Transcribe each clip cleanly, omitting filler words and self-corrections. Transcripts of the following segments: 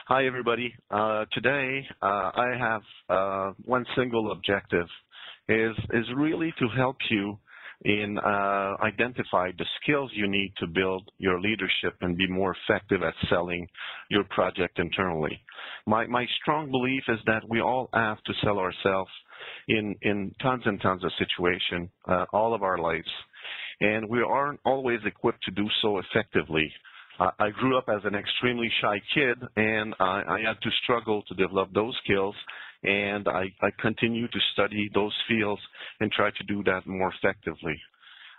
Hi, everybody. Today, I have one single objective, is really to help you in identify the skills you need to build your leadership and be more effective at selling your project internally. My strong belief is that we all have to sell ourselves in tons and tons of situations all of our lives, and we aren't always equipped to do so effectively. I grew up as an extremely shy kid, and I had to struggle to develop those skills, and I continue to study those fields and try to do that more effectively.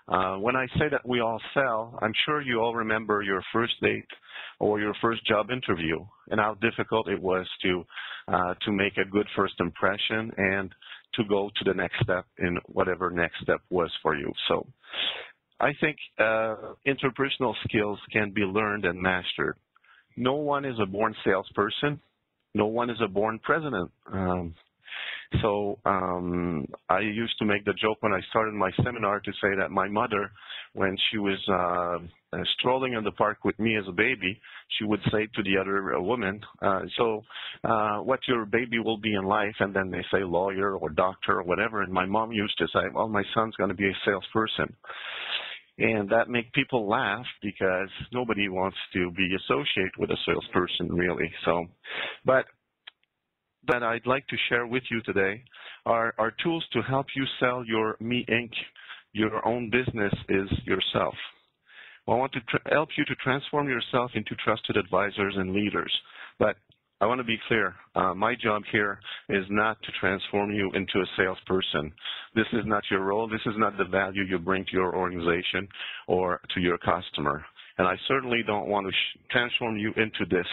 When I say that we all sell, I'm sure you all remember your first date or your first job interview and how difficult it was to make a good first impression and to go to the next step in whatever next step was for you. So I think interpersonal skills can be learned and mastered. No one is a born salesperson. No one is a born president. I used to make the joke when I started my seminar to say that my mother, when she was strolling in the park with me as a baby, she would say to the other woman, what your baby will be in life? And then they say lawyer or doctor or whatever. And my mom used to say, well, my son's going to be a salesperson. And that make people laugh because nobody wants to be associated with a salesperson, really. So, but that I'd like to share with you today are tools to help you sell your Me Inc. Your own business is yourself. Well, I want to help you to transform yourself into trusted advisors and leaders. But I want to be clear. My job here is not to transform you into a salesperson. This is not your role. This is not the value you bring to your organization or to your customer. And I certainly don't want to transform you into this.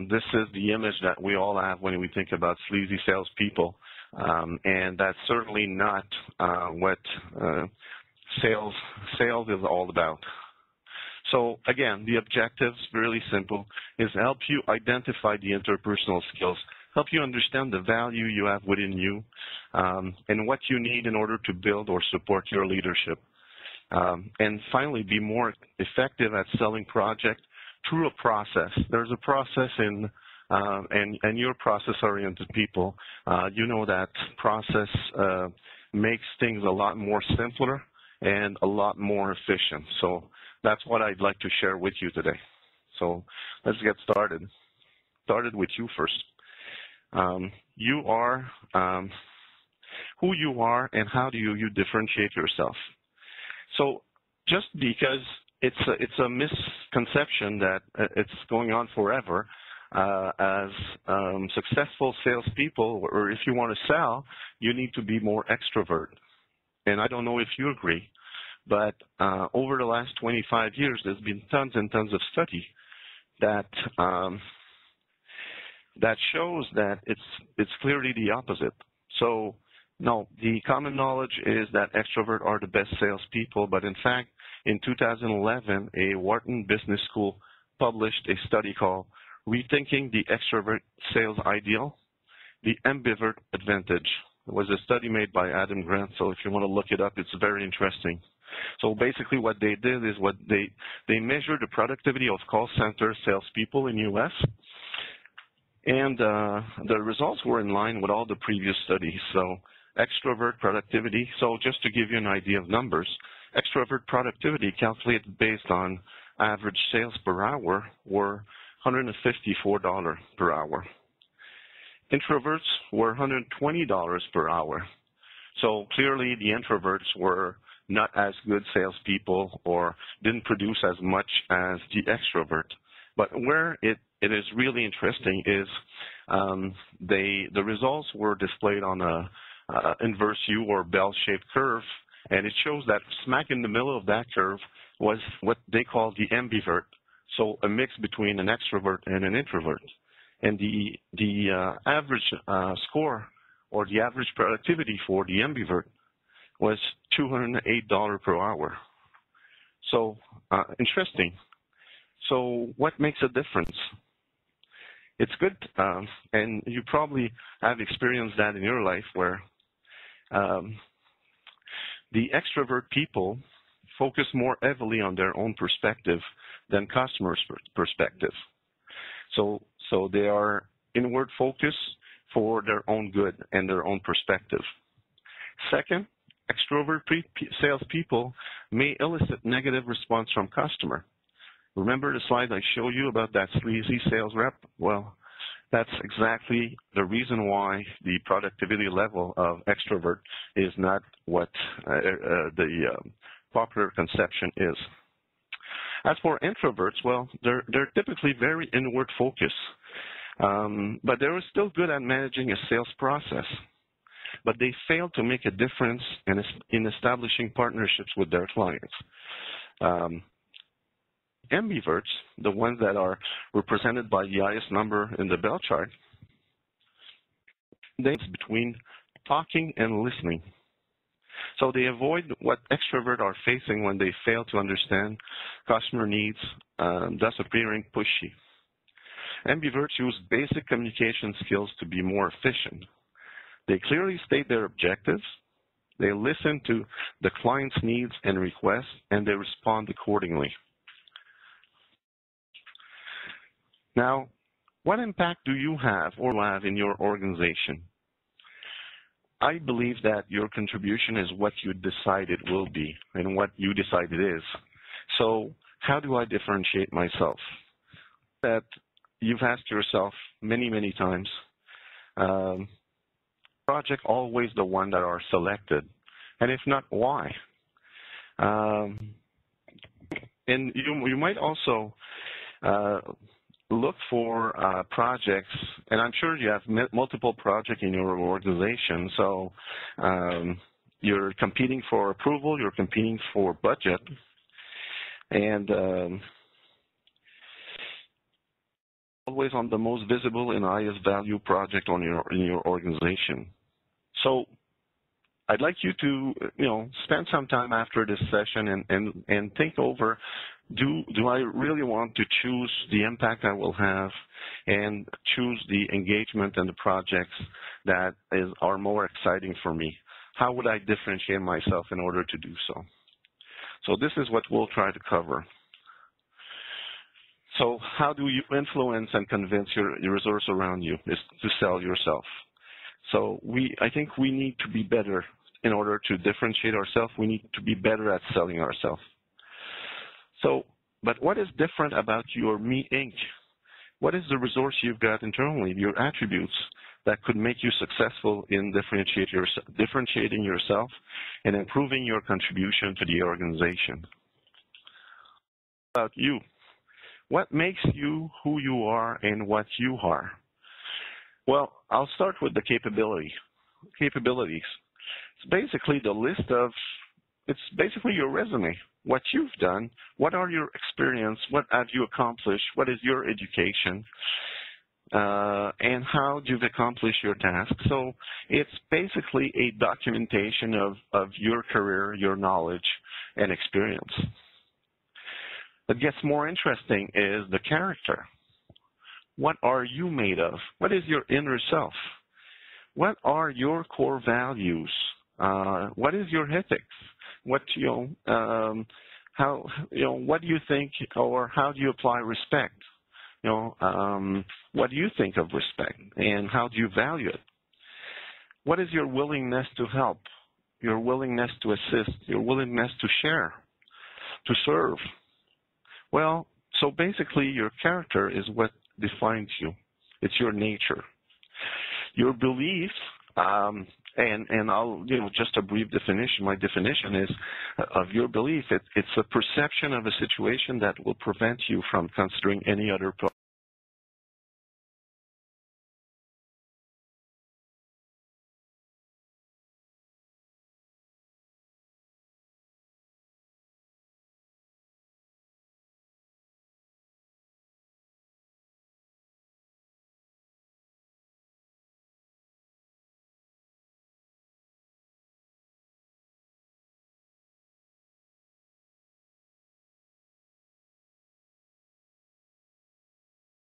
This is the image that we all have when we think about sleazy salespeople, and that's certainly not what sales is all about. So again, the objective is really simple, is help you identify the interpersonal skills, help you understand the value you have within you, and what you need in order to build or support your leadership. And finally, be more effective at selling projects through a process. There's a process in, and you're process-oriented people. You know that process makes things a lot more simpler and a lot more efficient. So that's what I'd like to share with you today. So let's get started. Started with you first. You are who you are, and how do you differentiate yourself? So just because it's a misconception that it's going on forever, as successful salespeople, or if you want to sell, you need to be more extrovert. And I don't know if you agree, but over the last 25 years, there's been tons and tons of study that that shows that it's clearly the opposite. So no, the common knowledge is that extroverts are the best salespeople, but in fact, in 2011, a Wharton Business School published a study called Rethinking the Extrovert Sales Ideal, the Ambivert Advantage. It was a study made by Adam Grant, so if you want to look it up, it's very interesting. So basically what they did is they measured the productivity of call center salespeople in U.S., and the results were in line with all the previous studies. So extrovert productivity, so just to give you an idea of numbers, extrovert productivity calculated based on average sales per hour were $154 per hour. Introverts were $120 per hour. So clearly the introverts were not as good salespeople or didn't produce as much as the extrovert. But where it is really interesting is the results were displayed on a inverse U or bell-shaped curve, and it shows that smack in the middle of that curve was what they call the ambivert, so a mix between an extrovert and an introvert. And the average score or the average productivity for the ambivert was $208 per hour. So interesting. So what makes a difference? It's good, and you probably have experienced that in your life where the extrovert people focus more heavily on their own perspective than customers' perspective. So So they are inward focused for their own good and their own perspective. Second, extrovert salespeople may elicit negative response from customer. Remember the slide I showed you about that sleazy sales rep? Well, that's exactly the reason why the productivity level of extrovert is not what the popular conception is. As for introverts, well, they're typically very inward focused, but they're still good at managing a sales process. But they fail to make a difference in establishing partnerships with their clients. Ambiverts, the ones that are represented by the highest number in the bell chart, they between talking and listening. So they avoid what extroverts are facing when they fail to understand customer needs, thus appearing pushy. Ambiverts use basic communication skills to be more efficient. They clearly state their objectives, they listen to the client's needs and requests, and they respond accordingly. Now, what impact do you have or have in your organization? I believe that your contribution is what you decide it will be and what you decide it is. So how do I differentiate myself? That you've asked yourself many, many times, project always the one that are selected, and if not, why? And you might also look for projects, and I'm sure you have multiple projects in your organization, so you're competing for approval, you're competing for budget, and always on the most visible and highest value project in your organization. So I'd like you to, spend some time after this session and think over, do I really want to choose the impact I will have and choose the engagement and the projects that are more exciting for me? How would I differentiate myself in order to do so? So this is what we'll try to cover. So how do you influence and convince your resource around you is to sell yourself? So I think we need to be better in order to differentiate ourselves. We need to be better at selling ourselves. So, but what is different about your Me Inc? What is the resource you've got internally, your attributes that could make you successful in differentiating yourself and improving your contribution to the organization? About you. What makes you who you are and what you are? Well, I'll start with the capabilities. It's basically the list of, it's basically your resume, what you've done, what are your experience, what have you accomplished, what is your education, and how you've accomplished your task. So it's basically a documentation of your career, your knowledge, and experience. What gets more interesting is the character. What are you made of? What is your inner self? What are your core values? What is your ethics? What what do you think, or how do you apply respect? What do you think of respect, and how do you value it? What is your willingness to help? Your willingness to assist? Your willingness to share? To serve? Well, so basically your character is what defines you. It's your nature. Your belief, and I'll, just a brief definition. My definition is of your belief. It's a perception of a situation that will prevent you from considering any other